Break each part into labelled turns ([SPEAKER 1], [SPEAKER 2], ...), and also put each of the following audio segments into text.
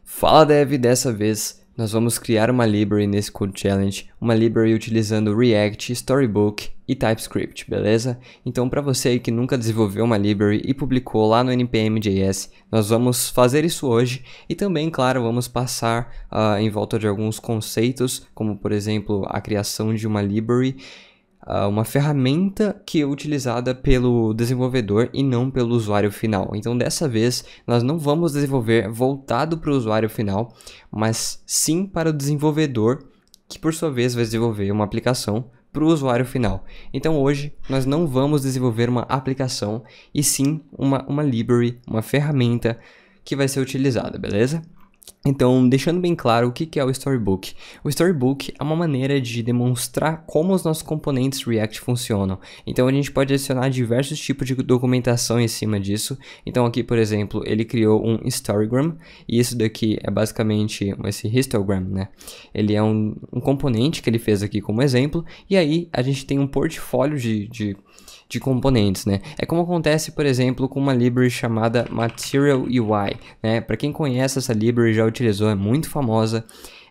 [SPEAKER 1] Fala Dev, dessa vez nós vamos criar uma library nesse Code Challenge, uma library utilizando React, Storybook e TypeScript, beleza? Então para você aí que nunca desenvolveu uma library e publicou lá no npm.js, nós vamos fazer isso hoje e também, claro, vamos passar em volta de alguns conceitos, como por exemplo a criação de uma library, uma ferramenta que é utilizada pelo desenvolvedor e não pelo usuário final. Então dessa vez nós não vamos desenvolver voltado para o usuário final, mas sim para o desenvolvedor, que por sua vez vai desenvolver uma aplicação para o usuário final. Então hoje nós não vamos desenvolver uma aplicação e sim uma library, uma ferramenta que vai ser utilizada, beleza? Então, deixando bem claro o que é o Storybook. O Storybook é uma maneira de demonstrar como os nossos componentes React funcionam. Então, a gente pode adicionar diversos tipos de documentação em cima disso. Então, aqui, por exemplo, ele criou um histogram. E isso daqui é basicamente esse histogram, né? Ele é um componente que ele fez aqui como exemplo. E aí, a gente tem um portfólio de componentes, né? É como acontece, por exemplo, com uma library chamada Material UI, né? Para quem conhece essa library, já utilizou, é muito famosa.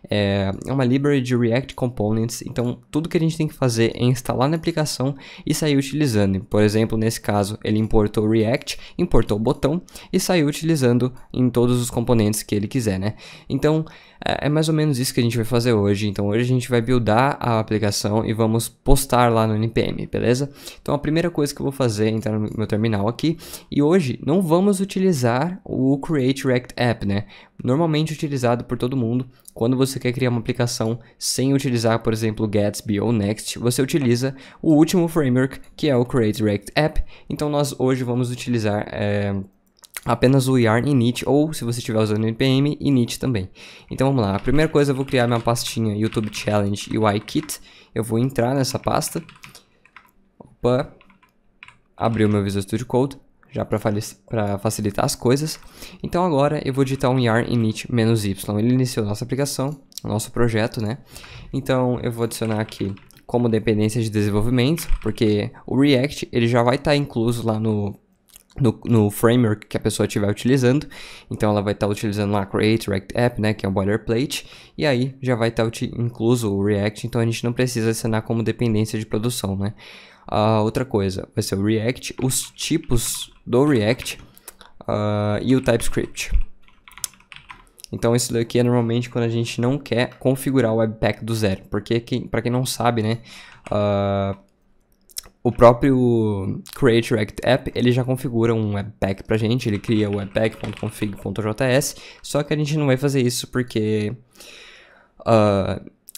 [SPEAKER 1] É uma library de React Components, então tudo que a gente tem que fazer é instalar na aplicação e sair utilizando. Por exemplo, nesse caso, ele importou o React, importou o botão e saiu utilizando em todos os componentes que ele quiser, né? Então, é mais ou menos isso que a gente vai fazer hoje. Então, hoje a gente vai buildar a aplicação e vamos postar lá no NPM, beleza? Então, a primeira coisa que eu vou fazer é entrar no meu terminal aqui. E hoje não vamos utilizar o Create React App, né? Normalmente utilizado por todo mundo. Quando você quer criar uma aplicação sem utilizar, por exemplo, Gatsby ou Next, você utiliza o último framework, que é o Create React App. Então, nós hoje vamos utilizar apenas o yarn init, ou se você estiver usando o npm, init também. Então vamos lá, a primeira coisa eu vou criar minha pastinha YouTube Challenge UI Kit. Eu vou entrar nessa pasta. Opa, abrir o meu Visual Studio Code, já para facilitar as coisas. Então agora eu vou digitar um yarn init -y. Ele iniciou nossa aplicação, nosso projeto, né? Então eu vou adicionar aqui como dependência de desenvolvimento, porque o React ele já vai estar incluso lá no framework que a pessoa estiver utilizando. Então ela vai estar utilizando lá Create React App, né, que é um boilerplate, e aí já vai estar incluso o React, então a gente não precisa adicionar como dependência de produção, né. Outra coisa vai ser o React, os tipos do React e o TypeScript. Então isso daqui é normalmente quando a gente não quer configurar o Webpack do zero, porque para quem não sabe, né, o próprio Create React App, ele já configura um Webpack pra gente, ele cria o webpack.config.js, só que a gente não vai fazer isso porque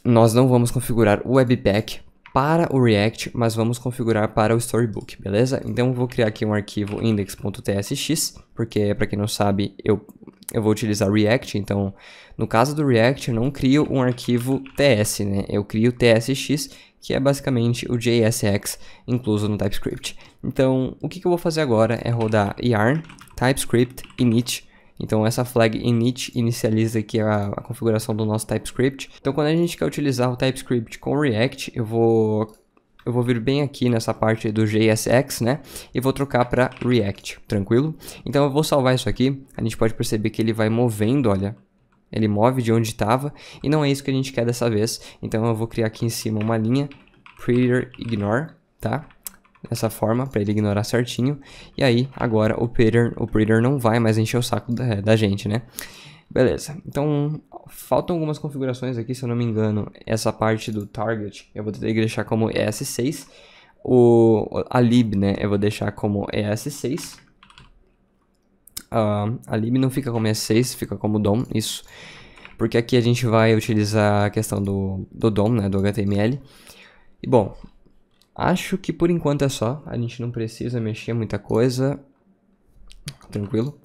[SPEAKER 1] nós não vamos configurar o Webpack para o React, mas vamos configurar para o Storybook, beleza? Então eu vou criar aqui um arquivo index.tsx, porque para quem não sabe, eu vou utilizar React, então no caso do React eu não crio um arquivo TS, né? Eu crio TSX, que é basicamente o JSX incluso no TypeScript. Então, o que eu vou fazer agora é rodar yarn TypeScript init. Então, essa flag init inicializa aqui a configuração do nosso TypeScript. Então, quando a gente quer utilizar o TypeScript com React, eu vou vir bem aqui nessa parte do JSX, né? E vou trocar para React, tranquilo? Então, eu vou salvar isso aqui. A gente pode perceber que ele vai movendo, olha. Ele move de onde estava e não é isso que a gente quer dessa vez. Então eu vou criar aqui em cima uma linha Pretter Ignore, tá? Dessa forma, para ele ignorar certinho. E aí, agora o Pretter não vai mais encher o saco da gente, né? Beleza, então faltam algumas configurações aqui, se eu não me engano. Essa parte do target eu vou ter que deixar como ES6. A lib, né, eu vou deixar como ES6. A lib não fica como ES6, fica como DOM, isso. Porque aqui a gente vai utilizar a questão do DOM, né, do HTML. E bom, acho que por enquanto é só. A gente não precisa mexer muita coisa. Tranquilo.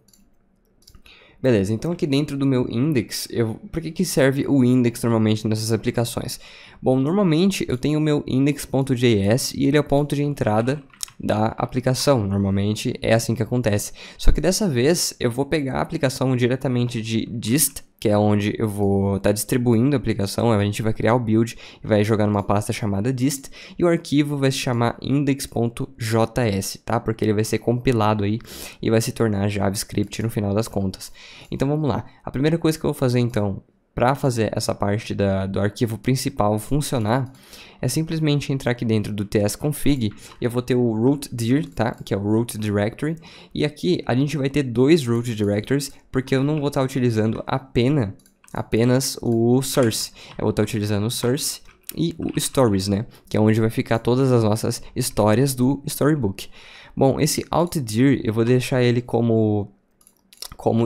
[SPEAKER 1] Beleza, então aqui dentro do meu index, para que serve o index normalmente nessas aplicações? Bom, normalmente eu tenho o meu index.js e ele é o ponto de entrada da aplicação, normalmente é assim que acontece. Só que dessa vez eu vou pegar a aplicação diretamente de dist, que é onde eu vou estar distribuindo a aplicação. A gente vai criar o build e vai jogar numa pasta chamada dist, e o arquivo vai se chamar index.js, tá? Porque ele vai ser compilado aí e vai se tornar JavaScript no final das contas. Então vamos lá. A primeira coisa que eu vou fazer então, para fazer essa parte do arquivo principal funcionar, é simplesmente entrar aqui dentro do tsconfig e eu vou ter o root dir, tá? Que é o root directory. E aqui a gente vai ter dois root directories, porque eu não vou estar utilizando apenas o source. Eu vou estar utilizando o source e o stories, né? Que é onde vai ficar todas as nossas histórias do storybook. Bom, esse altdir eu vou deixar ele como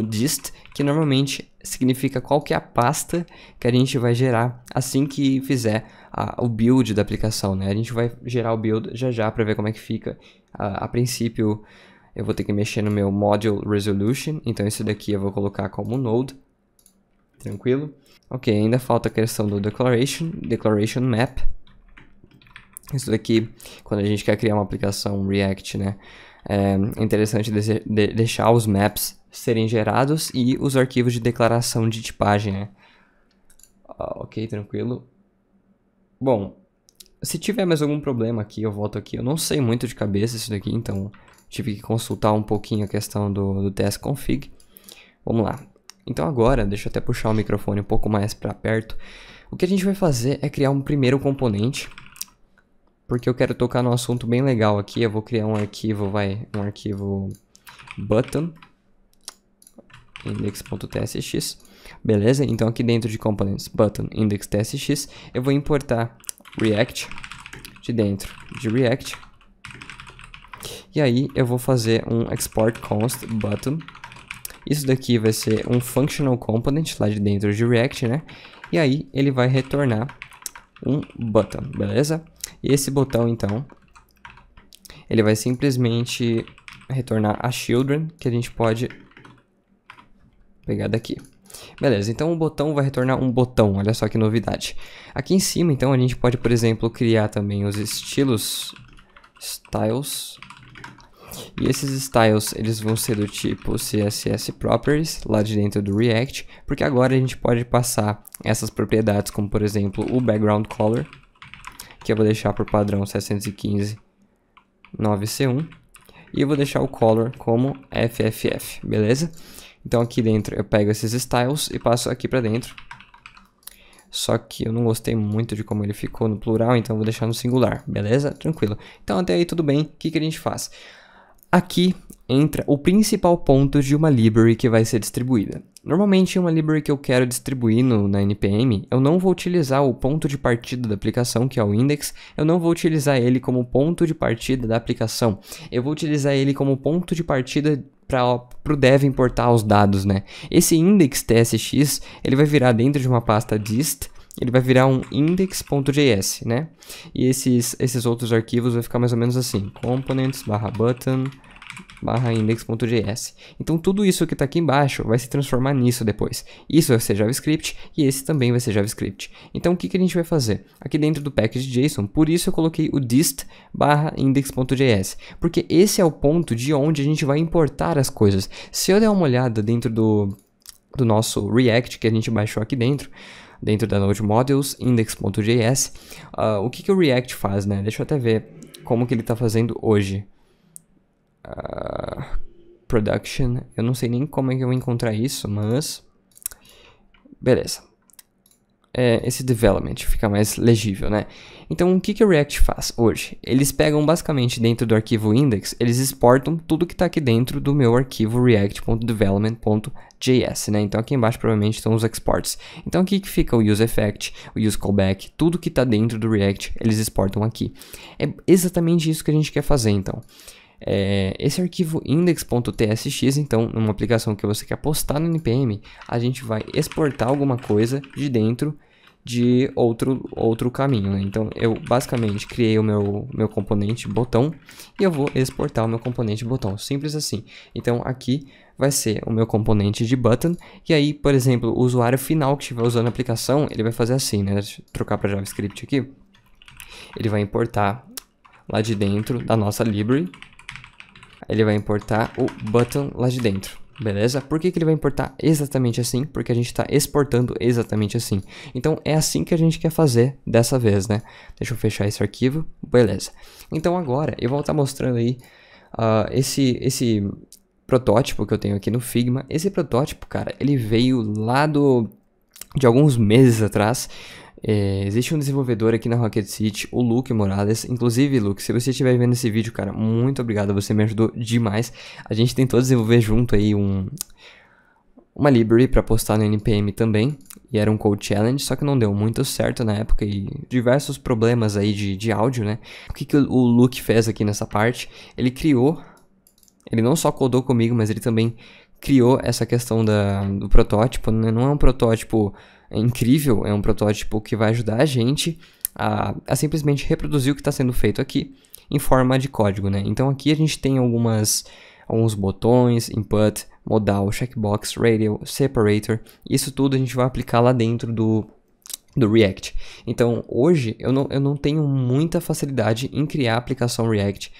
[SPEAKER 1] dist, que normalmente significa qual que é a pasta que a gente vai gerar assim que fizer o build da aplicação, né? A gente vai gerar o build já para ver como é que fica. A princípio, eu vou ter que mexer no meu module resolution, então isso daqui eu vou colocar como node, tranquilo? Ok, ainda falta a questão do declaration map. Isso daqui, quando a gente quer criar uma aplicação React, né? É interessante deixar os maps serem gerados e os arquivos de declaração de tipagem, né? Ok, tranquilo. Bom, se tiver mais algum problema aqui, eu volto aqui. Eu não sei muito de cabeça isso daqui, então tive que consultar um pouquinho a questão do tsconfig. Vamos lá. Então agora, deixa eu até puxar o microfone um pouco mais para perto. O que a gente vai fazer é criar um primeiro componente, porque eu quero tocar num assunto bem legal aqui. Eu vou criar um arquivo button index.tsx, beleza? Então aqui dentro de components button index.tsx eu vou importar React de dentro de React, e aí eu vou fazer um export const button. Isso daqui vai ser um functional component lá de dentro de React, né? E aí ele vai retornar um button, beleza? E esse botão então ele vai simplesmente retornar a children, que a gente pode pegar daqui. Beleza, então o botão vai retornar um botão, olha só que novidade. Aqui em cima, então, a gente pode, por exemplo, criar também os styles. E esses styles, eles vão ser do tipo CSS Properties, lá de dentro do React, porque agora a gente pode passar essas propriedades, como por exemplo, o background color, que eu vou deixar por padrão 715.9C1, e eu vou deixar o color como FFF, beleza? Então aqui dentro eu pego esses styles e passo aqui pra dentro. Só que eu não gostei muito de como ele ficou no plural, então eu vou deixar no singular, beleza? Tranquilo. Então até aí tudo bem. O que a gente faz? Aqui entra o principal ponto de uma library que vai ser distribuída. Normalmente, uma library que eu quero distribuir na NPM, eu não vou utilizar o ponto de partida da aplicação, que é o index. Eu não vou utilizar ele como ponto de partida da aplicação. Eu vou utilizar ele como ponto de partida para o dev importar os dados, né? Esse index.tsx, ele vai virar dentro de uma pasta dist, ele vai virar um index.js, né? E esses outros arquivos vai ficar mais ou menos assim, components/button/index.js. Então tudo isso que está aqui embaixo vai se transformar nisso depois. Isso vai ser JavaScript e esse também vai ser JavaScript. Então o que a gente vai fazer? Aqui dentro do package.json, por isso eu coloquei o dist/index.js, porque esse é o ponto de onde a gente vai importar as coisas. Se eu der uma olhada dentro do nosso React que a gente baixou aqui dentro da Node Modules, index.js, o que o React faz, né? Deixa eu até ver como que ele está fazendo hoje. Production, eu não sei nem como é que eu vou encontrar isso, mas beleza. Esse development fica mais legível, né? Então, o que o React faz hoje? Eles pegam basicamente dentro do arquivo index, eles exportam tudo que está aqui dentro do meu arquivo react.development.js, né? Então, aqui embaixo provavelmente estão os exports. Então, aqui que fica o useEffect, o useCallback, tudo que está dentro do React, eles exportam aqui. É exatamente isso que a gente quer fazer, então. Esse arquivo index.tsx, então, numa aplicação que você quer postar no NPM, a gente vai exportar alguma coisa de dentro de outro caminho, né? Então, eu basicamente criei o meu componente botão e eu vou exportar o meu componente botão, simples assim. Então, aqui vai ser o meu componente de button, e aí, por exemplo, o usuário final que estiver usando a aplicação, ele vai fazer assim, né? Deixa eu trocar para JavaScript aqui. Ele vai importar lá de dentro da nossa library, ele vai importar o button lá de dentro. beleza? Por que que ele vai importar exatamente assim? Porque a gente está exportando exatamente assim. Então, é assim que a gente quer fazer dessa vez, né? Deixa eu fechar esse arquivo, beleza. Então, agora, eu vou estar mostrando aí esse protótipo que eu tenho aqui no Figma. Esse protótipo, cara, ele veio lá de alguns meses atrás. Existe um desenvolvedor aqui na Rocket City, o Luke Morales. Inclusive, Luke, se você estiver vendo esse vídeo, cara, muito obrigado, você me ajudou demais. A gente tentou desenvolver junto aí uma library para postar no NPM também, e era um code challenge, só que não deu muito certo na época e diversos problemas aí de áudio, né? O que o Luke fez aqui nessa parte? Ele não só codou comigo, mas ele também criou essa questão do protótipo, né? Não é um protótipo incrível, é um protótipo que vai ajudar a gente a simplesmente reproduzir o que está sendo feito aqui em forma de código, né? Então aqui a gente tem alguns botões, input, modal, checkbox, radial, separator. Isso tudo a gente vai aplicar lá dentro do React. Então hoje eu não tenho muita facilidade em criar a aplicação React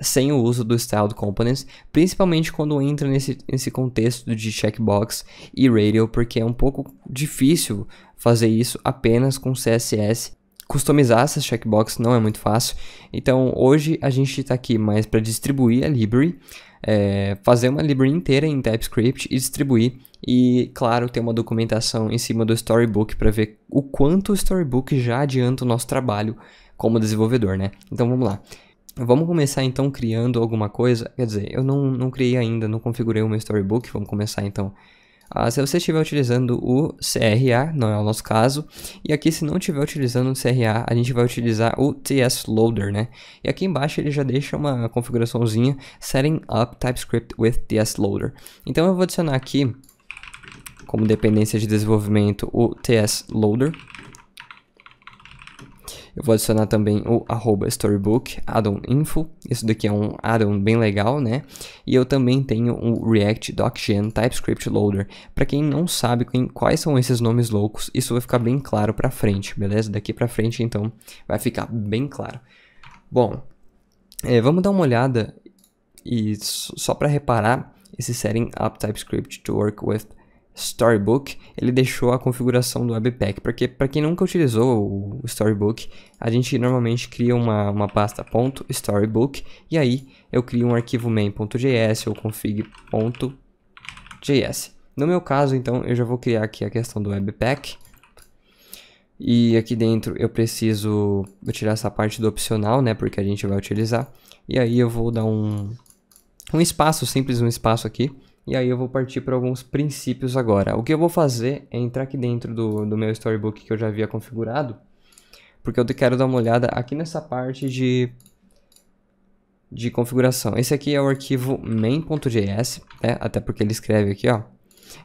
[SPEAKER 1] sem o uso do Styled Components, principalmente quando entra nesse contexto de checkbox e radial, porque é um pouco difícil fazer isso apenas com CSS. Customizar essas checkbox não é muito fácil, então hoje a gente está aqui mais para distribuir a library, fazer uma library inteira em TypeScript e distribuir, e claro, ter uma documentação em cima do Storybook para ver o quanto o Storybook já adianta o nosso trabalho como desenvolvedor, né? Então vamos lá. Vamos começar então criando alguma coisa, quer dizer, eu não criei ainda, não configurei o meu Storybook, vamos começar então. Se você estiver utilizando o CRA, não é o nosso caso, e aqui se não estiver utilizando o CRA, a gente vai utilizar o TS Loader, né? E aqui embaixo ele já deixa uma configuraçãozinha, Setting Up TypeScript with TS Loader. Então eu vou adicionar aqui, como dependência de desenvolvimento, o TS Loader. Eu vou adicionar também o @storybook addon info. Isso daqui é um addon bem legal, né? E eu também tenho o React DocGen TypeScript Loader. Para quem não sabe quais são esses nomes loucos, isso vai ficar bem claro para frente, beleza? Daqui para frente, então, vai ficar bem claro. Bom, vamos dar uma olhada e só para reparar, esse Setting Up TypeScript to Work with Storybook, ele deixou a configuração do Webpack, porque para quem nunca utilizou o Storybook, a gente normalmente cria uma pasta .storybook e aí eu crio um arquivo main.js ou config.js. No meu caso, então, eu já vou criar aqui a questão do Webpack. E aqui dentro eu vou tirar essa parte do opcional, né, porque a gente vai utilizar. E aí eu vou dar um espaço, simples um espaço aqui. E aí eu vou partir para alguns princípios agora. O que eu vou fazer é entrar aqui dentro do meu Storybook que eu já havia configurado, porque eu quero dar uma olhada aqui nessa parte de configuração. Esse aqui é o arquivo main.js, né? Até porque ele escreve aqui, ó.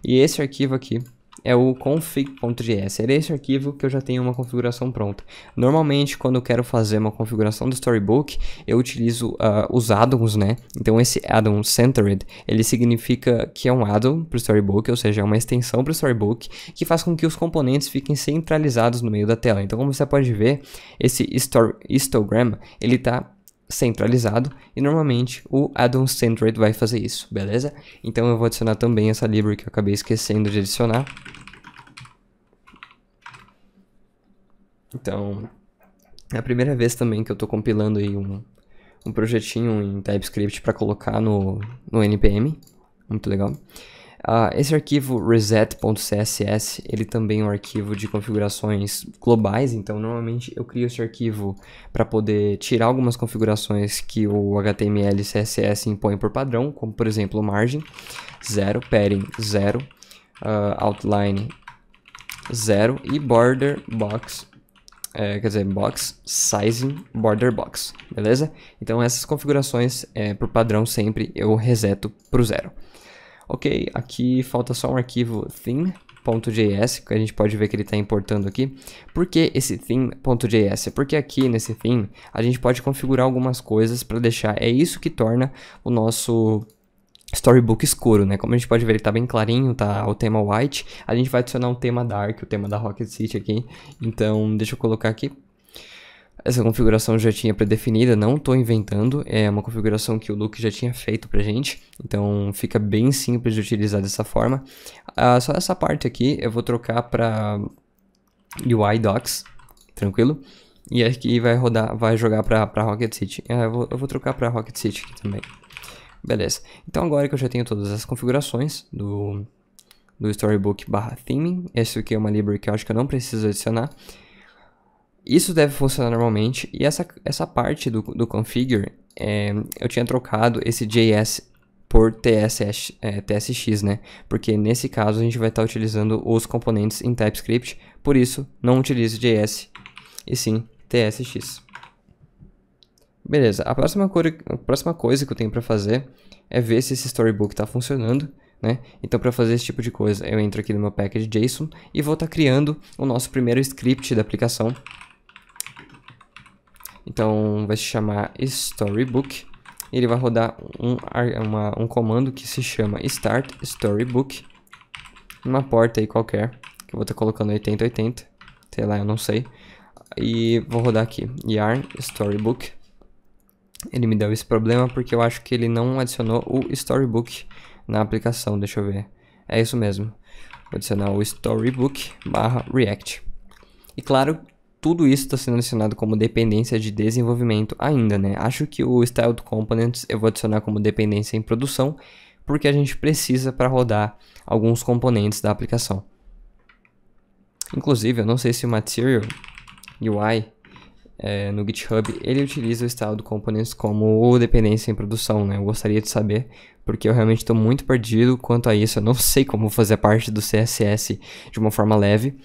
[SPEAKER 1] E esse arquivo aqui é o config.js. É esse arquivo que eu já tenho uma configuração pronta. Normalmente, quando eu quero fazer uma configuração do Storybook, eu utilizo os addons, né? Então, esse addon centered, ele significa que é um addon para o Storybook, ou seja, é uma extensão para o Storybook, que faz com que os componentes fiquem centralizados no meio da tela. Então, como você pode ver, esse histogram, ele está centralizado e normalmente o addon centered vai fazer isso, beleza? Então eu vou adicionar também essa library que eu acabei esquecendo de adicionar. Então, é a primeira vez também que eu estou compilando aí um projetinho em TypeScript para colocar no NPM, muito legal. Esse arquivo reset.css, ele também é um arquivo de configurações globais, então normalmente eu crio esse arquivo para poder tirar algumas configurações que o HTML e CSS impõe por padrão, como por exemplo margem 0, padding 0, outline 0 e border box, box sizing border box, beleza? Então essas configurações por padrão sempre eu reseto para o 0. Ok, aqui falta só um arquivo theme.js, que a gente pode ver que ele está importando aqui. Por que esse theme.js? Porque aqui nesse theme a gente pode configurar algumas coisas para deixar, é isso que torna o nosso Storybook escuro, né? Como a gente pode ver, ele tá bem clarinho, tá o tema white. A gente vai adicionar um tema dark, o tema da Rocket City aqui. Então, deixa eu colocar aqui. Essa configuração já tinha pré-definida, não estou inventando, é uma configuração que o Luke já tinha feito pra gente, então fica bem simples de utilizar dessa forma. Só essa parte aqui eu vou trocar para UI Docs, tranquilo? E aqui vai jogar para Rocket City. Eu vou trocar para Rocket City aqui também. Beleza. Então agora que eu já tenho todas as configurações do Storybook/theming, esse aqui é uma library que eu acho que eu não preciso adicionar. Isso deve funcionar normalmente, e essa parte do configure, eu tinha trocado esse JS por TSX, né? Porque nesse caso a gente vai estar utilizando os componentes em TypeScript, por isso não utilize JS, e sim TSX. Beleza, a próxima coisa que eu tenho para fazer é ver se esse Storybook está funcionando, né? Então, para fazer esse tipo de coisa, eu entro aqui no meu package JSON e vou estar criando o nosso primeiro script da aplicação. Então, vai se chamar Storybook. E ele vai rodar um comando que se chama Start Storybook. Numa porta aí qualquer, que eu vou estar colocando 8080. Sei lá, eu não sei. E vou rodar aqui, yarn Storybook. Ele me deu esse problema porque eu acho que ele não adicionou o Storybook na aplicação, deixa eu ver. É isso mesmo. Vou adicionar o Storybook/React. E claro, tudo isso está sendo adicionado como dependência de desenvolvimento ainda, né? Acho que o Styled Components eu vou adicionar como dependência em produção, porque a gente precisa para rodar alguns componentes da aplicação. Inclusive, eu não sei se o Material UI no GitHub, ele utiliza o Styled Components como dependência em produção, né? Eu gostaria de saber, porque eu realmente estou muito perdido quanto a isso. Eu não sei como fazer parte do CSS de uma forma leve.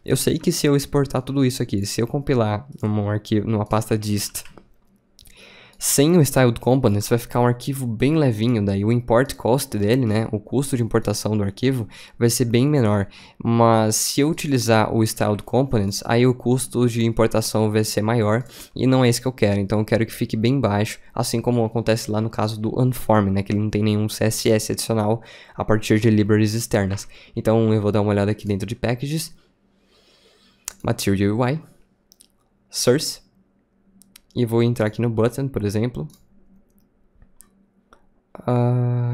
[SPEAKER 1] Eu sei que se eu exportar tudo isso aqui, se eu compilar num arquivo, numa pasta dist, sem o Styled Components, vai ficar um arquivo bem levinho, daí o import cost dele, né, o custo de importação do arquivo, vai ser bem menor. Mas se eu utilizar o Styled Components, aí o custo de importação vai ser maior, e não é isso que eu quero. Então eu quero que fique bem baixo, assim como acontece lá no caso do Unform, né, que ele não tem nenhum CSS adicional a partir de libraries externas. Então eu vou dar uma olhada aqui dentro de Packages, Material UI, Source, e vou entrar aqui no Button, por exemplo.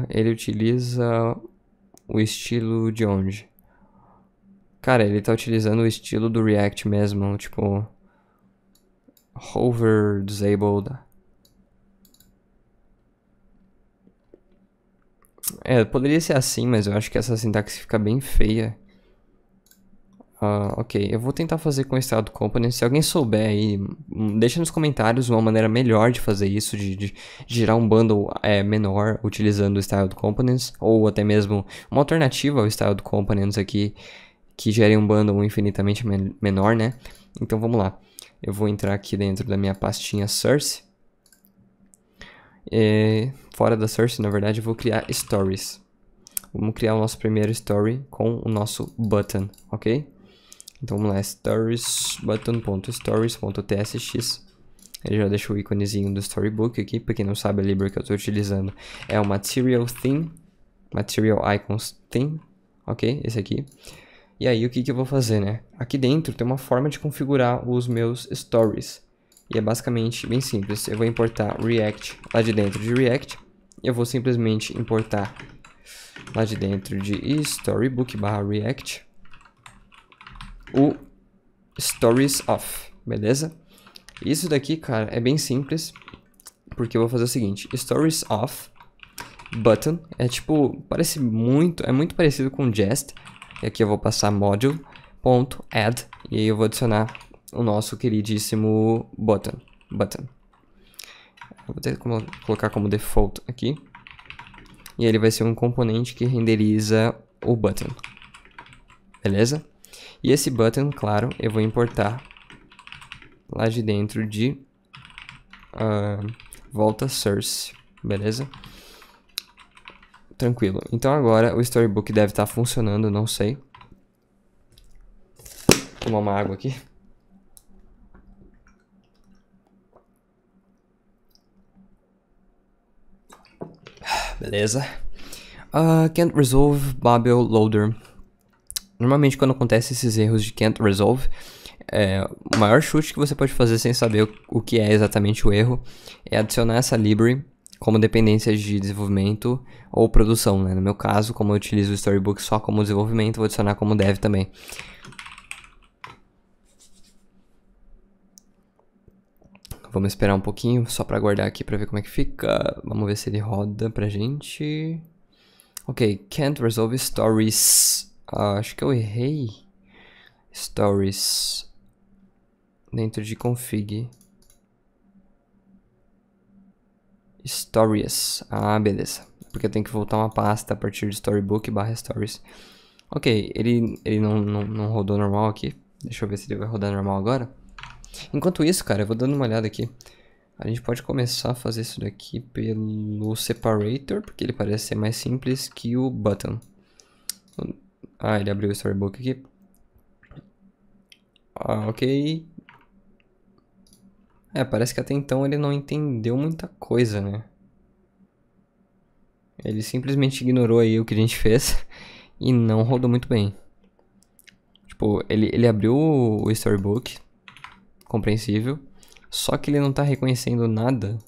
[SPEAKER 1] Ele utiliza o estilo de onde? Cara, ele tá utilizando o estilo do React mesmo, tipo hover disabled. Poderia ser assim, mas eu acho que essa sintaxe fica bem feia. Ok, eu vou tentar fazer com o Styled Components. Se alguém souber aí, deixa nos comentários uma maneira melhor de fazer isso, de gerar um bundle menor utilizando o Styled Components, ou até mesmo uma alternativa ao Styled Components aqui, que gere um bundle infinitamente menor, né? Então vamos lá, eu vou entrar aqui dentro da minha pastinha Source. Fora da Source, na verdade, eu vou criar Stories. Vamos criar o nosso primeiro Story com o nosso Button, ok? Então vamos lá, stories, button.stories.tsx. Ele já deixa o íconezinho do Storybook aqui. Para quem não sabe, a library que eu estou utilizando é o Material Theme, Material Icons Theme, ok? Esse aqui. E aí o que eu vou fazer, né? Aqui dentro tem uma forma de configurar os meus stories. E é basicamente bem simples. Eu vou importar React lá de dentro de React. Eu vou simplesmente importar lá de dentro de Storybook/React o Stories Off, beleza? Isso daqui, cara, é bem simples, porque eu vou fazer o seguinte, Stories Off Button, é muito parecido com Jest, e aqui eu vou passar module.add, e aí eu vou adicionar o nosso queridíssimo button. Eu vou ter que colocar como default aqui, e ele vai ser um componente que renderiza o button, beleza? E esse button, claro, eu vou importar lá de dentro de volta source, beleza? Tranquilo. Então agora o Storybook deve estar funcionando, não sei. Vou tomar uma água aqui. Beleza. Can't resolve Babel loader. Normalmente quando acontece esses erros de can't resolve, O maior chute que você pode fazer sem saber o que é exatamente o erro é adicionar essa library como dependência de desenvolvimento ou produção, né? No meu caso, como eu utilizo o Storybook só como desenvolvimento, vou adicionar como dev também. Vamos esperar um pouquinho só para guardar aqui para ver como é que fica. Vamos ver se ele roda pra gente. Ok, can't resolve stories. Acho que eu errei. Stories. Dentro de config. Stories. Beleza. Porque eu tenho que voltar uma pasta a partir de storybook / stories. Ok, ele não rodou normal aqui. Deixa eu ver se ele vai rodar normal agora. Enquanto isso, cara, eu vou dando uma olhada aqui. A gente pode começar a fazer isso daqui pelo separator, porque ele parece ser mais simples que o button. Ele abriu o storybook aqui. Ok. Parece que até então ele não entendeu muita coisa, né? Ele simplesmente ignorou aí o que a gente fez e não rodou muito bem. Tipo, ele abriu o storybook, compreensível, só que ele não tá reconhecendo nada.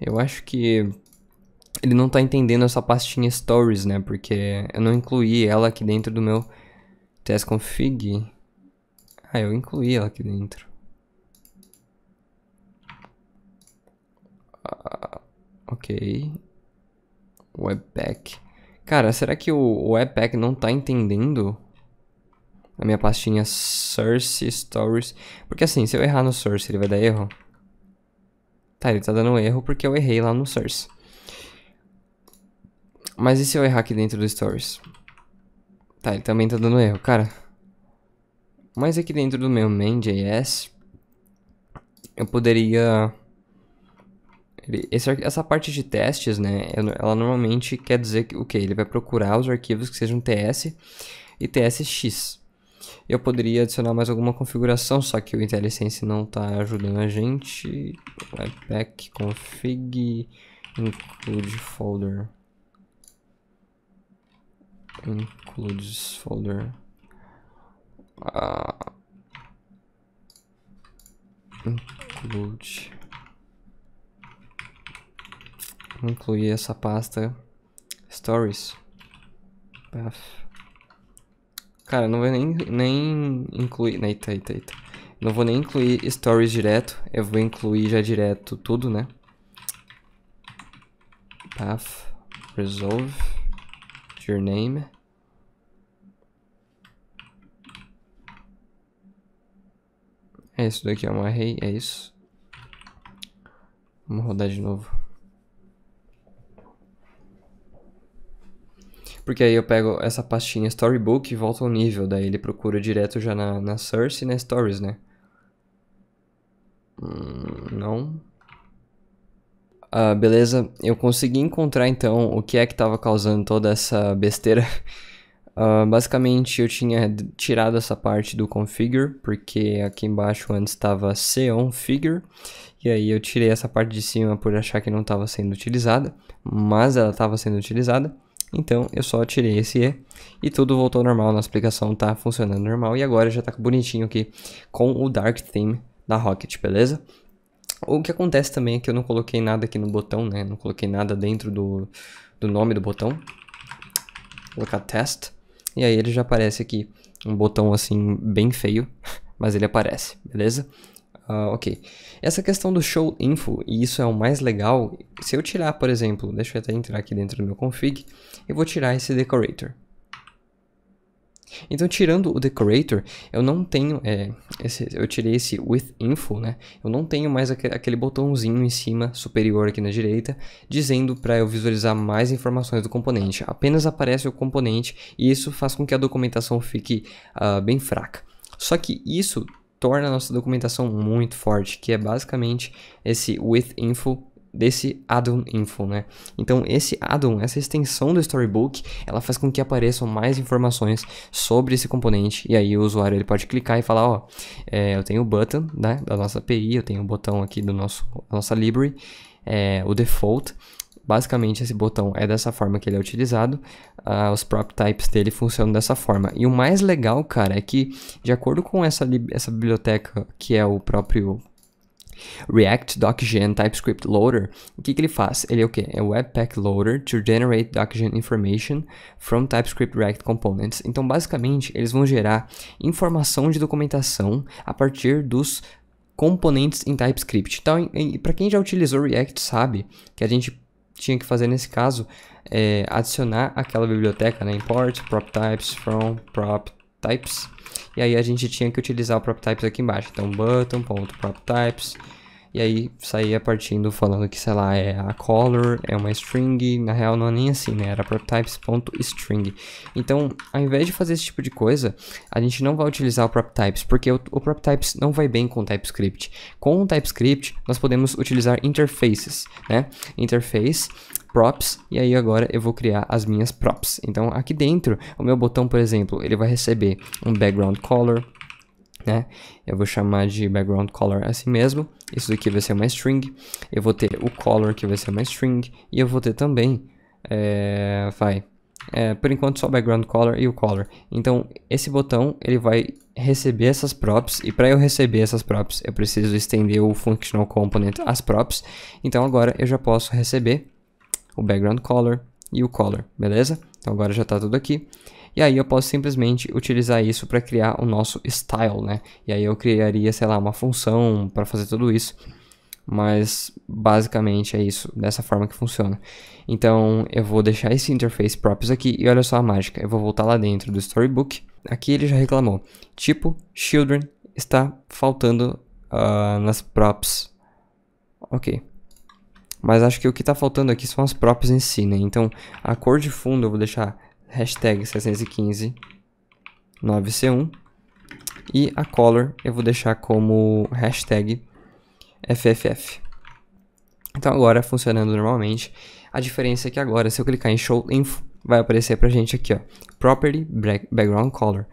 [SPEAKER 1] Eu acho que ele não tá entendendo essa pastinha stories, né? Porque eu não incluí ela aqui dentro do meu test config. Eu incluí ela aqui dentro. Ok. Webpack. Cara, será que o Webpack não tá entendendo a minha pastinha source stories? Porque assim, se eu errar no source, ele vai dar erro? Tá, ele tá dando erro porque eu errei lá no source. Mas e se eu errar aqui dentro do stories? Tá, ele também tá dando erro, cara. Mas aqui dentro do meu main.js, eu poderia... Essa parte de testes, né, ela normalmente quer dizer que ele vai procurar os arquivos que sejam TS e TSX. Eu poderia adicionar mais alguma configuração, só que o IntelliSense não está ajudando a gente. Webpack config include folder. Includes folder. Incluir essa pasta stories. Path. Cara, eu não vou nem incluir. Eita. Não vou nem incluir stories direto. Eu vou incluir já direto tudo, né? Path. Resolve. Your name. Isso daqui é um array. É isso. Vamos rodar de novo. Porque aí eu pego essa pastinha Storybook e volto ao nível. Daí ele procura direto já na source e na stories, né? Não. Beleza. Eu consegui encontrar então o que é que estava causando toda essa besteira. Basicamente eu tinha tirado essa parte do configure, porque aqui embaixo antes estava onFigure. E aí eu tirei essa parte de cima por achar que não estava sendo utilizada, mas ela estava sendo utilizada. Então eu só tirei esse E e tudo voltou normal, nossa aplicação tá funcionando normal e agora já tá bonitinho aqui com o Dark Theme da Rocket, beleza? O que acontece também é que eu não coloquei nada aqui no botão, né? Não coloquei nada dentro do nome do botão. Vou colocar test e aí ele já aparece aqui um botão assim bem feio, mas ele aparece, beleza? Ok. Essa questão do show info, e isso é o mais legal, se eu tirar, por exemplo, deixa eu até entrar aqui dentro do meu config, eu vou tirar esse decorator. Então, tirando o decorator, eu não tenho, eu tirei esse with info, né? Eu não tenho mais aquele botãozinho em cima, superior aqui na direita, dizendo para eu visualizar mais informações do componente. Apenas aparece o componente e isso faz com que a documentação fique bem fraca. Só que isso torna a nossa documentação muito forte, que é basicamente esse with info desse add-on info, né? Então esse add-on, essa extensão do Storybook, ela faz com que apareçam mais informações sobre esse componente e aí o usuário ele pode clicar e falar, eu tenho o button, né, da nossa API, eu tenho o botão aqui da nossa library, o default, basicamente esse botão é dessa forma que ele é utilizado, os prop types dele funcionam dessa forma. E o mais legal, cara, é que de acordo com essa biblioteca que é o próprio React DocGen TypeScript Loader, o que ele faz? Ele é o quê? É o Webpack Loader to generate DocGen information from TypeScript React Components. Então, basicamente, eles vão gerar informação de documentação a partir dos componentes em TypeScript. Então, para quem já utilizou React sabe que a gente tinha que fazer nesse caso adicionar aquela biblioteca, né? Import prop types from prop types. E aí a gente tinha que utilizar o prop types aqui embaixo. Então button.proptypes. E aí saía partindo falando que, sei lá, a color é uma string. Na real não é nem assim, né? Era proptypes.string. Então, ao invés de fazer esse tipo de coisa, a gente não vai utilizar o proptypes, porque o proptypes não vai bem com o TypeScript. Com o TypeScript, nós podemos utilizar interfaces, né? Interface, props, e aí agora eu vou criar as minhas props. Então, aqui dentro, o meu botão, por exemplo, ele vai receber um background color, né? Eu vou chamar de background color assim mesmo. Isso daqui vai ser uma string. Eu vou ter o color, que vai ser uma string. E eu vou ter também, por enquanto só o background color e o color. Então, esse botão, ele vai receber essas props. E para eu receber essas props, eu preciso estender o functional component às props. Então, agora eu já posso receber o background color e o color, beleza? Então, agora já está tudo aqui. E aí eu posso simplesmente utilizar isso para criar o nosso style, né? E aí eu criaria, sei lá, uma função para fazer tudo isso. Mas basicamente é isso, dessa forma que funciona. Então eu vou deixar esse interface props aqui e olha só a mágica. Eu vou voltar lá dentro do Storybook. Aqui ele já reclamou. Tipo, children está faltando nas props. Ok. Mas acho que o que está faltando aqui são as props em si, né? Então a cor de fundo eu vou deixar hashtag 615 9C1 e a color eu vou deixar como hashtag FFF. Então agora funcionando normalmente. A diferença é que agora se eu clicar em Show Info vai aparecer pra gente aqui, ó, Property Background Color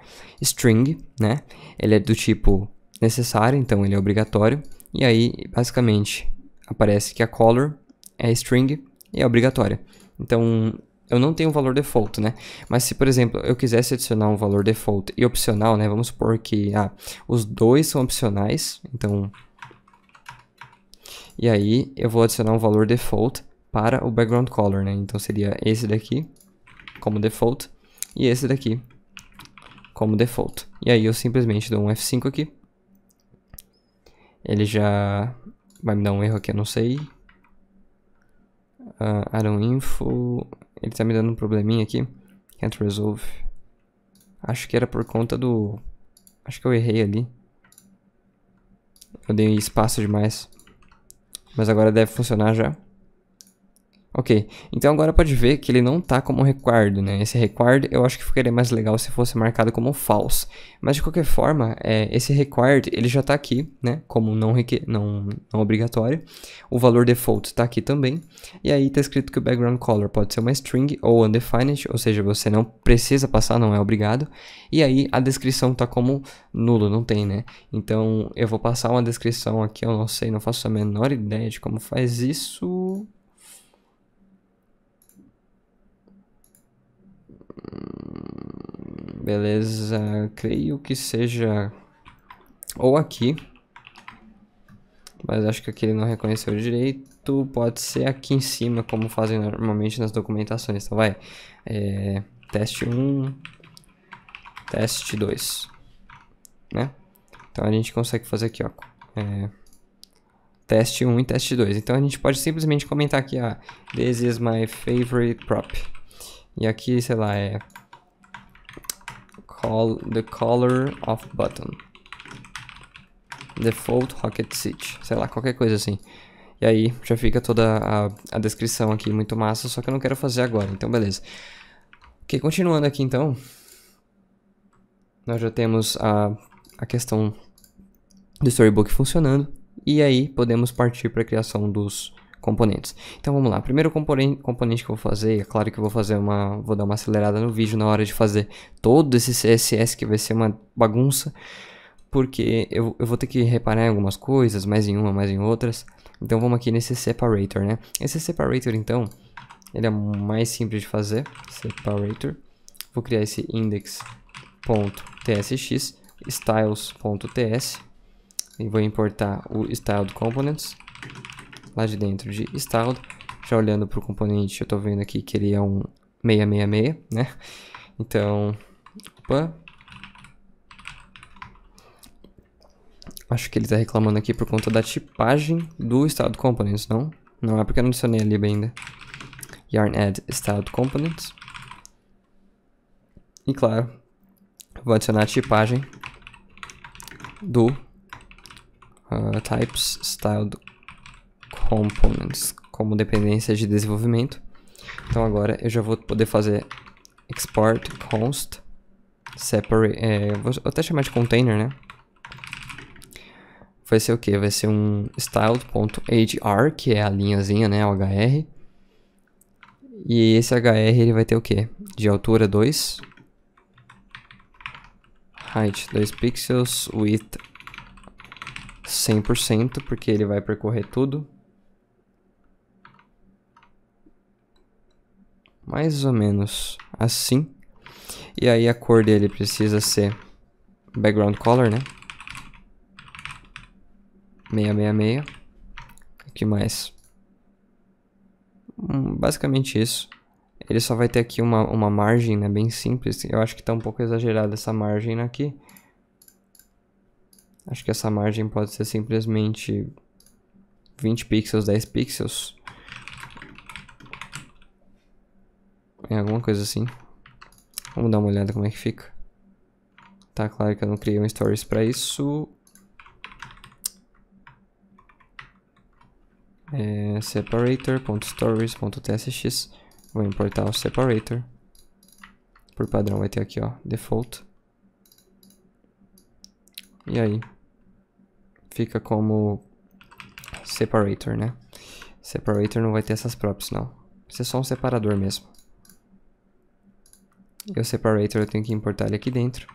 [SPEAKER 1] String, né? Ele é do tipo necessário, então ele é obrigatório. E aí basicamente aparece que a color é string e é obrigatória. Então eu não tenho um valor default, né? Mas se, por exemplo, eu quisesse adicionar um valor default e opcional, né? Vamos supor que os dois são opcionais. Então, e aí eu vou adicionar um valor default para o background color, né? Então seria esse daqui como default e esse daqui como default. E aí eu simplesmente dou um F5 aqui. Ele já vai me dar um erro aqui, eu não sei. Aron info. Ele tá me dando um probleminha aqui. Can't resolve. Acho que era por conta do... Acho que eu errei ali. Eu dei espaço demais. Mas agora deve funcionar já. Ok, então agora pode ver que ele não tá como required, né? Esse required eu acho que ficaria mais legal se fosse marcado como false. Mas de qualquer forma, esse required ele já tá aqui, né? Como não obrigatório. O valor default tá aqui também. E aí tá escrito que o background color pode ser uma string ou undefined, ou seja, você não precisa passar, não é obrigado. E aí a descrição tá como nulo, não tem, né? Então eu vou passar uma descrição aqui, eu não sei, não faço a menor ideia de como faz isso... Beleza, creio que seja ou aqui, mas acho que aqui ele não reconheceu direito. Pode ser aqui em cima, como fazem normalmente nas documentações. Então vai, teste 1, teste 2, né? Então a gente consegue fazer aqui, ó, teste 1 e teste 2. Então a gente pode simplesmente comentar aqui, this is my favorite prop. E aqui, sei lá, the color of button. Default Rocket City. Sei lá, qualquer coisa assim. E aí já fica toda a descrição aqui, muito massa, só que eu não quero fazer agora, então beleza. Ok, continuando aqui então. Nós já temos a questão do Storybook funcionando. E aí podemos partir para a criação dos componentes. Então vamos lá, primeiro componente que eu vou fazer, é claro que eu vou dar uma acelerada no vídeo na hora de fazer todo esse CSS, que vai ser uma bagunça, porque eu vou ter que reparar em algumas coisas, mais em uma, mais em outras. Então vamos aqui nesse separator, né? Esse separator, então, ele é mais simples de fazer. Separator. Vou criar esse index.tsx, styles.ts, e vou importar o styled components lá de dentro de styled. Já olhando para o componente, eu estou vendo aqui que ele é um 666, né? Então, opa. Acho que ele está reclamando aqui por conta da tipagem do styled components, não? Não, é porque eu não adicionei a lib ainda. Yarn add styled components. E claro, vou adicionar a tipagem do types styled components como dependência de desenvolvimento. Então agora eu já vou poder fazer export const separate, vou até chamar de container, né? Vai ser o que? Vai ser um styled.hr, que é a linhazinha, né, o hr. E esse hr ele vai ter o que? De altura 2, height 2 pixels, width 100%, porque ele vai percorrer tudo. Mais ou menos assim. E aí a cor dele precisa ser background color, né? 666. O que mais? Basicamente isso. Ele só vai ter aqui uma margem, né, bem simples. Eu acho que tá um pouco exagerada essa margem aqui. Acho que essa margem pode ser simplesmente 20 pixels, 10 pixels. É alguma coisa assim. Vamos dar uma olhada como é que fica. Tá claro que eu não criei um stories para isso. Separator.stories.tsx. Vou importar o separator. Por padrão vai ter aqui, ó, default. E aí fica como separator, né? Separator não vai ter essas props, não. Vai ser só um separador mesmo. E o separator eu tenho que importar ele aqui dentro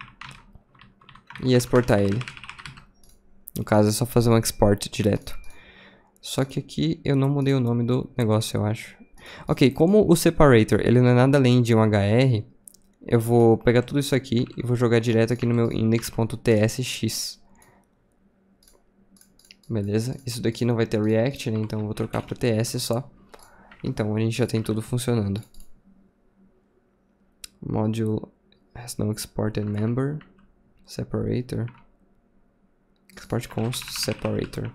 [SPEAKER 1] e exportar ele. No caso é só fazer um export direto. Só que aqui eu não mudei o nome do negócio, eu acho. Ok, como o separator ele não é nada além de um hr, eu vou pegar tudo isso aqui e vou jogar direto aqui no meu index.tsx. Beleza? Isso daqui não vai ter React, né? Então eu vou trocar para TS só. Então a gente já tem tudo funcionando. Module has no exported member. Separator. Export const separator.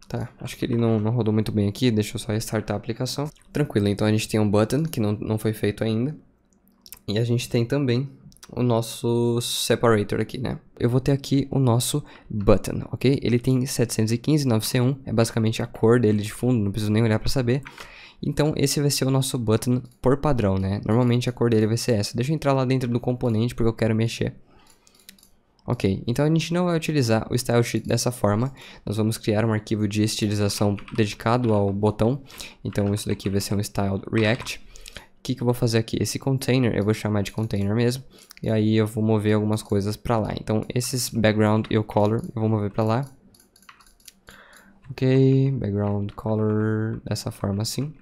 [SPEAKER 1] Tá, acho que ele não rodou muito bem aqui. Deixa eu só restartar a aplicação. Tranquilo, então a gente tem um button que não foi feito ainda. E a gente tem também o nosso separator aqui, né? Eu vou ter aqui o nosso button, ok? Ele tem 715.9c1, é basicamente a cor dele de fundo, não preciso nem olhar para saber. Então esse vai ser o nosso button por padrão, né? Normalmente a cor dele vai ser essa. Deixa eu entrar lá dentro do componente porque eu quero mexer. Ok, então a gente não vai utilizar o style sheet dessa forma. Nós vamos criar um arquivo de estilização dedicado ao botão. Então isso daqui vai ser um styled react. O que eu vou fazer aqui? Esse container eu vou chamar de container mesmo. E aí eu vou mover algumas coisas para lá. Então esses background e o color eu vou mover para lá. Ok, background color dessa forma assim.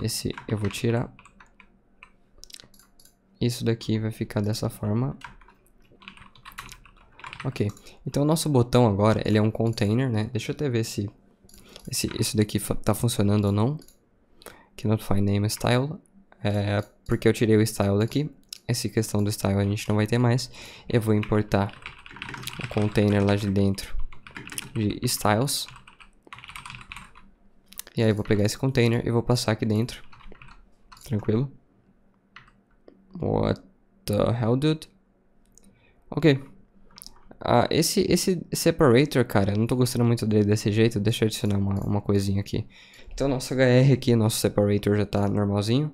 [SPEAKER 1] Esse eu vou tirar. Isso daqui vai ficar dessa forma. Ok, então o nosso botão agora, ele é um container, né? Deixa eu até ver se isso daqui tá funcionando ou não. Cannot find name style, porque eu tirei o style daqui. Essa questão do style a gente não vai ter mais. Eu vou importar o container lá de dentro de styles. E aí eu vou pegar esse container e vou passar aqui dentro. Tranquilo. What the hell, dude? Ok. Esse separator, cara, eu não tô gostando muito dele desse jeito. Deixa eu adicionar uma coisinha aqui. Então nosso HR aqui, nosso separator já tá normalzinho.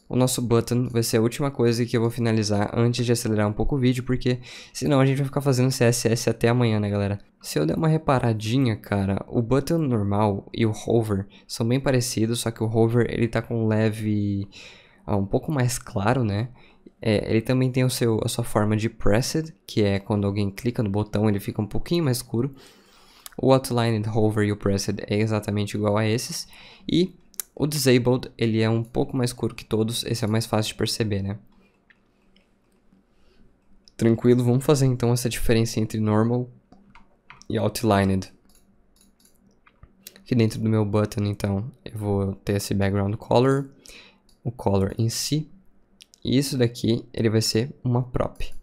[SPEAKER 1] O nosso button vai ser a última coisa que eu vou finalizar antes de acelerar um pouco o vídeo, porque senão a gente vai ficar fazendo CSS até amanhã, né, galera? Se eu der uma reparadinha, cara, o button normal e o hover são bem parecidos, só que o hover ele tá com um leve... um pouco mais claro, né? Ele também tem a sua forma de pressed, que é quando alguém clica no botão ele fica um pouquinho mais escuro. O outlined, hover e o pressed é exatamente igual a esses. E o disabled, ele é um pouco mais escuro que todos, esse é o mais fácil de perceber, né? Tranquilo, vamos fazer então essa diferença entre normal e outlined. Aqui dentro do meu button, então, eu vou ter esse background color, o color em si, e isso daqui, ele vai ser uma prop.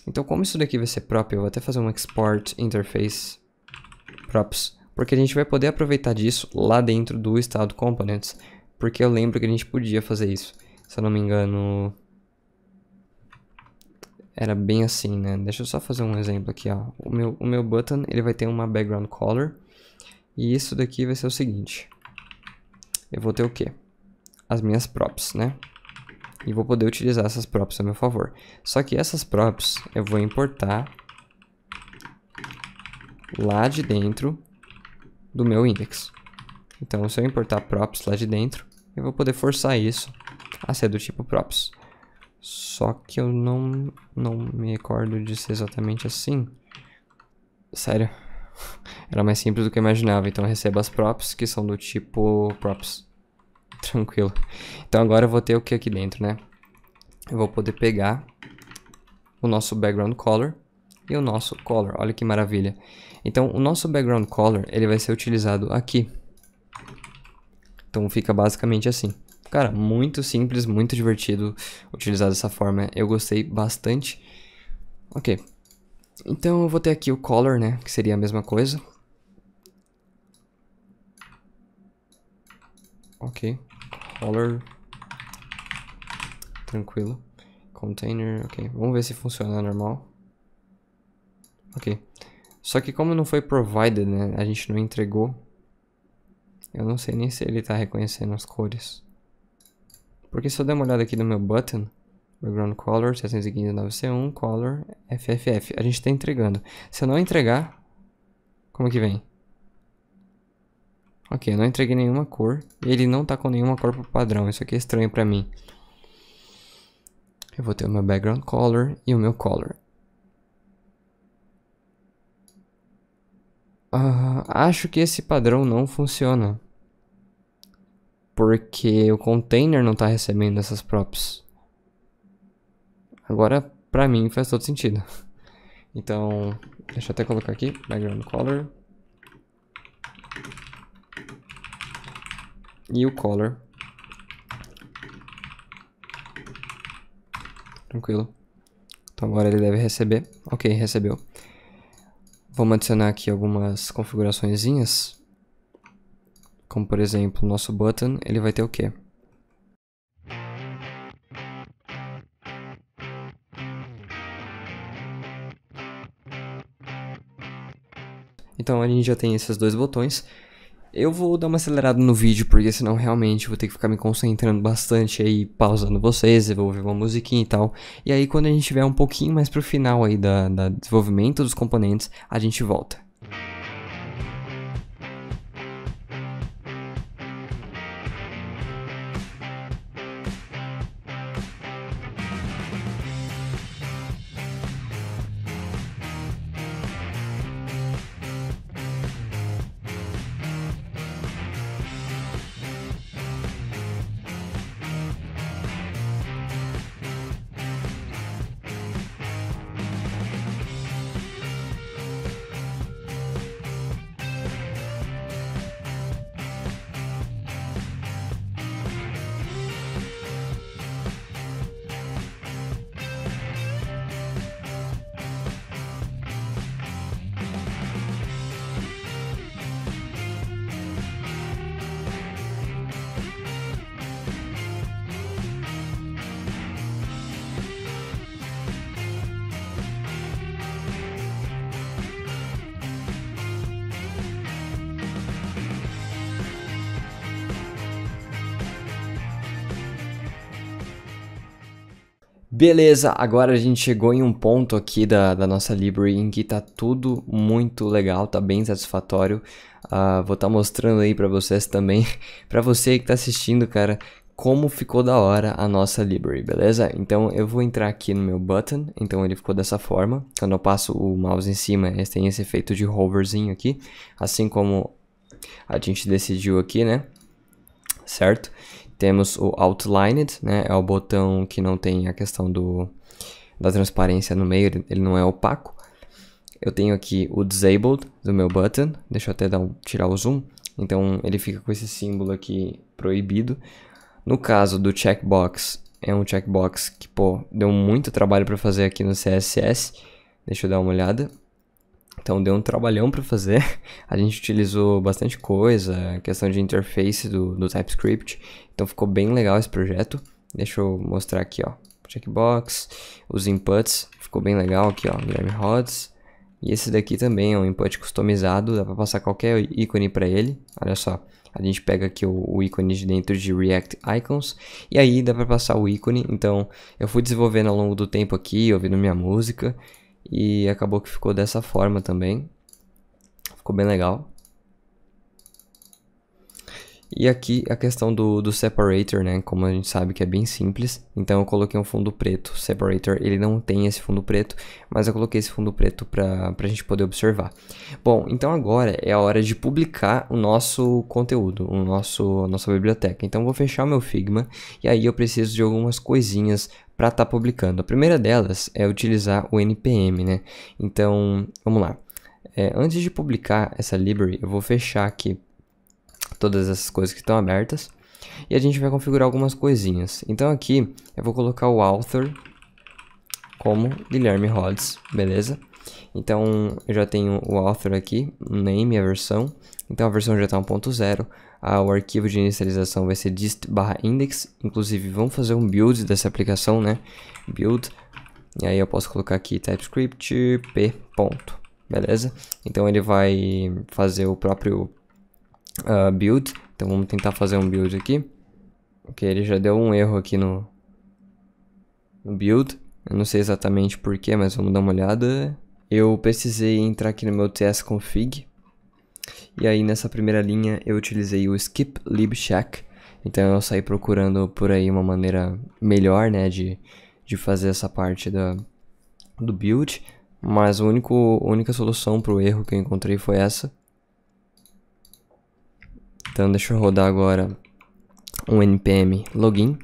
[SPEAKER 1] Então, como isso daqui vai ser prop, eu vou até fazer um export interface props, porque a gente vai poder aproveitar disso lá dentro do estado components, porque eu lembro que a gente podia fazer isso. Se eu não me engano, era bem assim, né? Deixa eu só fazer um exemplo aqui, ó. O meu button, ele vai ter uma background color. E isso daqui vai ser o seguinte. Eu vou ter o quê? As minhas props, né? E vou poder utilizar essas props a meu favor. Só que essas props eu vou importar lá de dentro do meu index. Então, se eu importar props lá de dentro, eu vou poder forçar isso a ser do tipo props. Só que eu não me recordo de ser exatamente assim. Sério. Era mais simples do que eu imaginava. Então eu recebo as props que são do tipo props. Tranquilo. Então agora eu vou ter o que aqui dentro, né? Eu vou poder pegar o nosso background color e o nosso color. Olha que maravilha. Então o nosso background color, ele vai ser utilizado aqui. Então fica basicamente assim. Cara, muito simples, muito divertido utilizar dessa forma. Eu gostei bastante. Ok. Então eu vou ter aqui o color, né? Que seria a mesma coisa. Ok. Color. Tranquilo. Container, ok. Vamos ver se funciona normal. Ok. Só que como não foi provided, né? A gente não entregou. Eu não sei nem se ele tá reconhecendo as cores. Porque se eu der uma olhada aqui no meu button, background color, 715.9c1, color, FFF. A gente tá entregando. Se eu não entregar, como que vem? Ok, eu não entreguei nenhuma cor. E ele não tá com nenhuma cor por padrão. Isso aqui é estranho pra mim. Eu vou ter o meu background color e o meu color. Acho que esse padrão não funciona. Porque o container não tá recebendo essas props. Agora, pra mim, faz todo sentido. Então, deixa eu até colocar aqui, background color. E o color. Tranquilo. Então agora ele deve receber. Ok, recebeu. Vamos adicionar aqui algumas configuraçõezinhas. Como por exemplo, o nosso button, ele vai ter o quê? Então a gente já tem esses dois botões. Eu vou dar uma acelerada no vídeo, porque senão realmente vou ter que ficar me concentrando bastante aí, pausando vocês, eu vou ouvir uma musiquinha e tal. E aí quando a gente tiver um pouquinho mais pro final aí da desenvolvimento dos componentes, a gente volta. Beleza, agora a gente chegou em um ponto aqui da nossa library em que tá tudo muito legal, tá bem satisfatório. Vou estar mostrando aí pra vocês também. Pra você que tá assistindo, cara, como ficou da hora a nossa library, beleza? Então eu vou entrar aqui no meu button, então ele ficou dessa forma. Quando eu passo o mouse em cima, ele tem esse efeito de hoverzinho aqui, assim como a gente decidiu aqui, né? Certo? Temos o outlined, né? É o botão que não tem a questão da transparência no meio, ele não é opaco. Eu tenho aqui o disabled do meu button, deixa eu até tirar o zoom. Então ele fica com esse símbolo aqui proibido. No caso do checkbox, é um checkbox que, pô, deu muito trabalho para fazer aqui no CSS. Deixa eu dar uma olhada. Então deu um trabalhão para fazer. A gente utilizou bastante coisa, questão de interface do TypeScript. Então ficou bem legal esse projeto. Deixa eu mostrar aqui, ó. Checkbox, os inputs, ficou bem legal aqui, ó. Guilherme Rods. E esse daqui também é um input customizado, dá para passar qualquer ícone para ele. Olha só. A gente pega aqui o ícone de dentro de React Icons e aí dá para passar o ícone. Então eu fui desenvolvendo ao longo do tempo aqui, ouvindo minha música e acabou que ficou dessa forma também. Ficou bem legal. E aqui a questão do separator, né, como a gente sabe que é bem simples, então eu coloquei um fundo preto. O separator, ele não tem esse fundo preto, mas eu coloquei esse fundo preto para a gente poder observar. Bom, então agora é a hora de publicar o nosso conteúdo, a nossa biblioteca. Então eu vou fechar o meu Figma e aí eu preciso de algumas coisinhas para estar publicando. A primeira delas é utilizar o NPM, né? Então, vamos lá. Antes de publicar essa library, eu vou fechar aqui todas essas coisas que estão abertas e a gente vai configurar algumas coisinhas. Então aqui eu vou colocar o author como Guilherme Rods, beleza? Então eu já tenho o author aqui, o name, a versão. Então a versão já está 1.0. O arquivo de inicialização vai ser dist/index. Inclusive vamos fazer um build dessa aplicação, né? Build. E aí eu posso colocar aqui TypeScript p. Beleza? Então ele vai fazer o próprio build. Então vamos tentar fazer um build aqui. Ok, ele já deu um erro aqui no build. Eu não sei exatamente porquê, mas vamos dar uma olhada. Eu precisei entrar aqui no meu tsconfig. E aí nessa primeira linha eu utilizei o skip libcheck. Então eu saí procurando por aí uma maneira melhor, né, de fazer essa parte do build. Mas a única solução para o erro que eu encontrei foi essa. Então deixa eu rodar agora um npm login,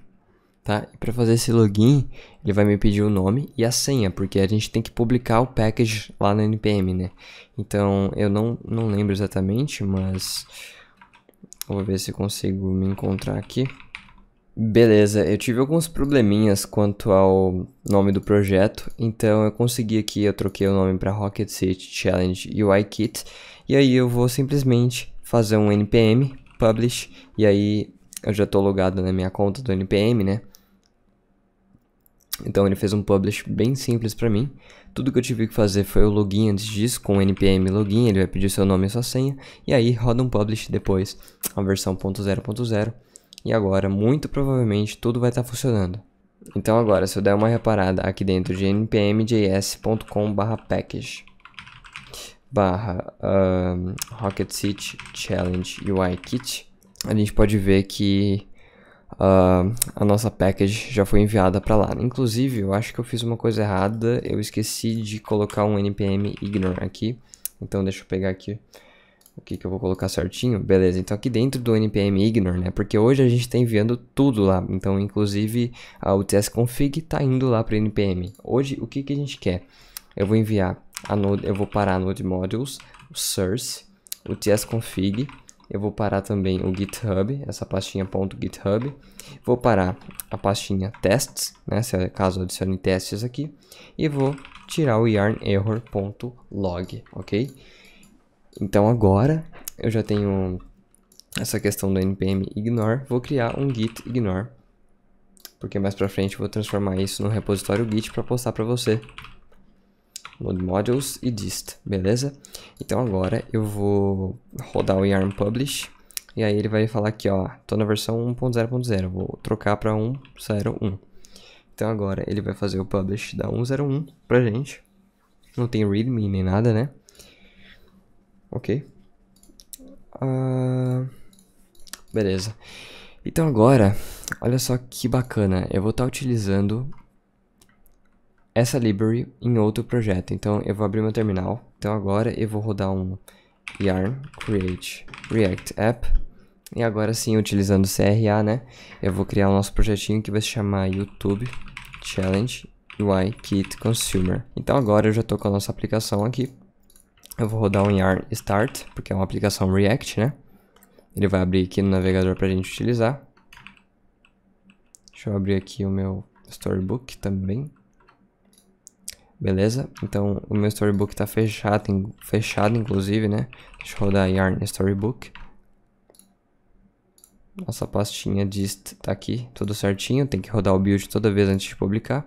[SPEAKER 1] tá? E para fazer esse login, ele vai me pedir o nome e a senha, porque a gente tem que publicar o package lá no npm, né? Então eu não lembro exatamente, mas vou ver se consigo me encontrar aqui. Beleza, eu tive alguns probleminhas quanto ao nome do projeto, então eu consegui aqui, eu troquei o nome para Rocket City Challenge UI Kit, e aí eu vou simplesmente fazer um npm publish, e aí eu já estou logado na minha conta do npm, né? Então ele fez um publish bem simples para mim. Tudo que eu tive que fazer foi o login antes disso, com o npm login, ele vai pedir seu nome e sua senha, e aí roda um publish depois, a versão 0.0. E agora, muito provavelmente, tudo vai estar funcionando. Então agora, se eu der uma reparada aqui dentro de npmjs.com/package Rocket City Challenge UI Kit, a gente pode ver que a nossa package já foi enviada para lá. Inclusive, eu acho que eu fiz uma coisa errada, eu esqueci de colocar um npm ignore aqui. Então deixa eu pegar aqui o que eu vou colocar certinho. Beleza, então aqui dentro do npm ignore, né, porque hoje a gente está enviando tudo lá, então inclusive o tsconfig está indo lá para o npm. Hoje o que a gente quer? Eu vou enviar eu vou parar a node modules, o source, o tsconfig, eu vou parar também o GitHub, essa pastinha .github, vou parar a pastinha tests, né, se caso adicione testes aqui, e vou tirar o yarn error.log, ok? Então agora eu já tenho essa questão do npm ignore, vou criar um git ignore, porque mais pra frente eu vou transformar isso no repositório git para postar para você. Node modules e dist, beleza? Então agora eu vou rodar o yarn publish e aí ele vai falar aqui, ó, tô na versão 1.0.0, vou trocar para 1.0.1. Então agora ele vai fazer o publish da 1.0.1 pra gente. Não tem readme nem nada, né? Ok. Beleza. Então agora, olha só que bacana, eu vou estar utilizando essa library em outro projeto. Então eu vou abrir meu terminal. Então agora eu vou rodar um yarn create react app. E agora sim, utilizando CRA, né, eu vou criar o nosso projetinho que vai se chamar YouTube Challenge UI Kit Consumer. Então agora eu já estou com a nossa aplicação aqui. Eu vou rodar um yarn start, porque é uma aplicação React, né? Ele vai abrir aqui no navegador para a gente utilizar. Deixa eu abrir aqui o meu storybook também. Beleza? Então o meu storybook está fechado inclusive, né? Deixa eu rodar yarn storybook. Nossa pastinha dist tá aqui, tudo certinho. Tem que rodar o build toda vez antes de publicar.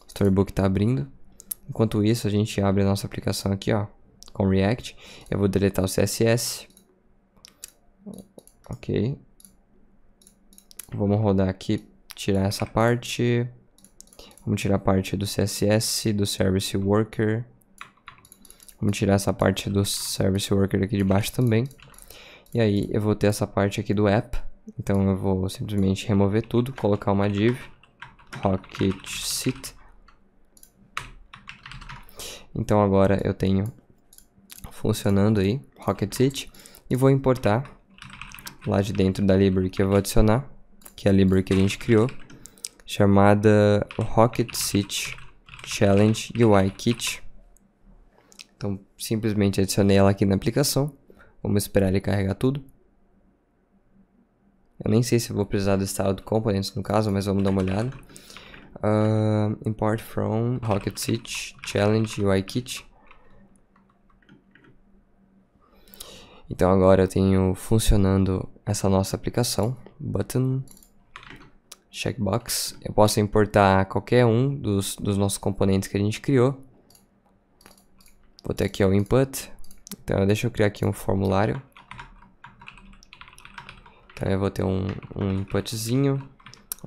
[SPEAKER 1] O storybook tá abrindo. Enquanto isso, a gente abre a nossa aplicação aqui, ó, com React. Eu vou deletar o CSS. Ok. Vamos rodar aqui, tirar essa parte. Vamos tirar a parte do CSS, do Service Worker. Vamos tirar essa parte do Service Worker aqui de baixo também. E aí eu vou ter essa parte aqui do app. Então eu vou simplesmente remover tudo, colocar uma div Rocket Seat. Então agora eu tenho funcionando aí Rocket Seat e vou importar lá de dentro da library que eu vou adicionar, que é a library que a gente criou, chamada Rocket Seat Challenge UI Kit. Então simplesmente adicionei ela aqui na aplicação. Vamos esperar ele carregar tudo. Eu nem sei se vou precisar do Styled Components no caso, mas vamos dar uma olhada. Import from Rocket Seat Challenge UI Kit. Então agora eu tenho funcionando essa nossa aplicação. Button, checkbox. Eu posso importar qualquer um dos nossos componentes que a gente criou. Vou ter aqui o input. Então deixa eu criar aqui um formulário. Então eu vou ter um inputzinho.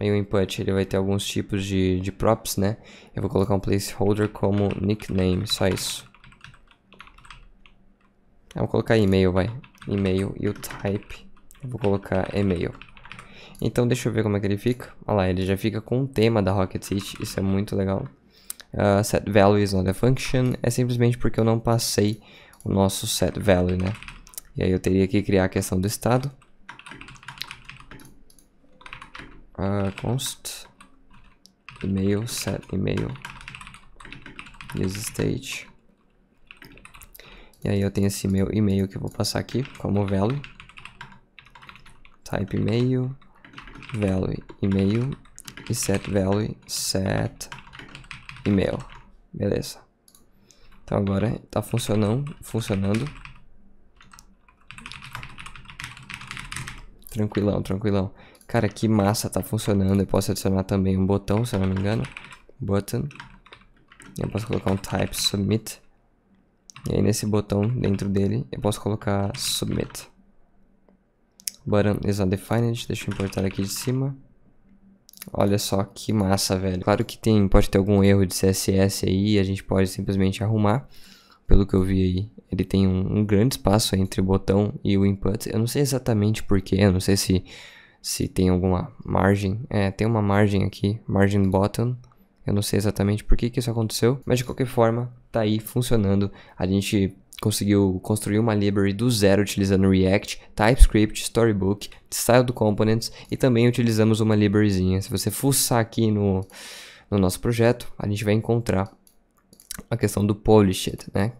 [SPEAKER 1] Aí o input ele vai ter alguns tipos de props, né? Eu vou colocar um placeholder como nickname, só isso. Eu vou colocar e-mail, vai. E-mail e o type. Eu vou colocar e-mail. Então deixa eu ver como é que ele fica. Olha lá, ele já fica com o tema da Rocket Seat. Isso é muito legal. Set value is not a function. É simplesmente porque eu não passei o nosso set value, né? E aí eu teria que criar a questão do estado. Const email set email use state. E aí eu tenho esse meu e-mail que eu vou passar aqui como value. Type e-mail, value e-mail e set value set e-mail. Beleza. Então agora tá funcionando. Tranquilão. Cara, que massa, tá funcionando. Eu posso adicionar também um botão, se eu não me engano. Button. Eu posso colocar um type submit. E aí nesse botão, dentro dele, eu posso colocar submit. Button is undefined. Deixa eu importar aqui de cima. Olha só que massa, velho. Claro que pode ter algum erro de CSS aí. A gente pode simplesmente arrumar. Pelo que eu vi aí, ele tem um grande espaço entre o botão e o input. Eu não sei exatamente porquê. Eu não sei se tem alguma margem. Tem uma margem aqui, margin button. Eu não sei exatamente por que isso aconteceu, mas de qualquer forma, tá aí funcionando. A gente conseguiu construir uma library do zero utilizando React, TypeScript, Storybook, Styled Components e também utilizamos uma libraryzinha. Se você fuçar aqui no nosso projeto, a gente vai encontrar a questão do Polished, né?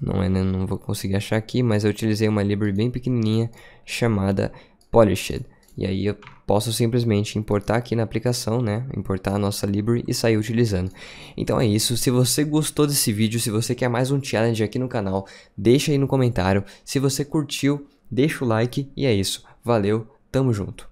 [SPEAKER 1] Não vou conseguir achar aqui, mas eu utilizei uma library bem pequenininha chamada Polished. E aí eu posso simplesmente importar aqui na aplicação, né? Importar a nossa library e sair utilizando. Então é isso. Se você gostou desse vídeo, se você quer mais um challenge aqui no canal, deixa aí no comentário. Se você curtiu, deixa o like e é isso. Valeu, tamo junto.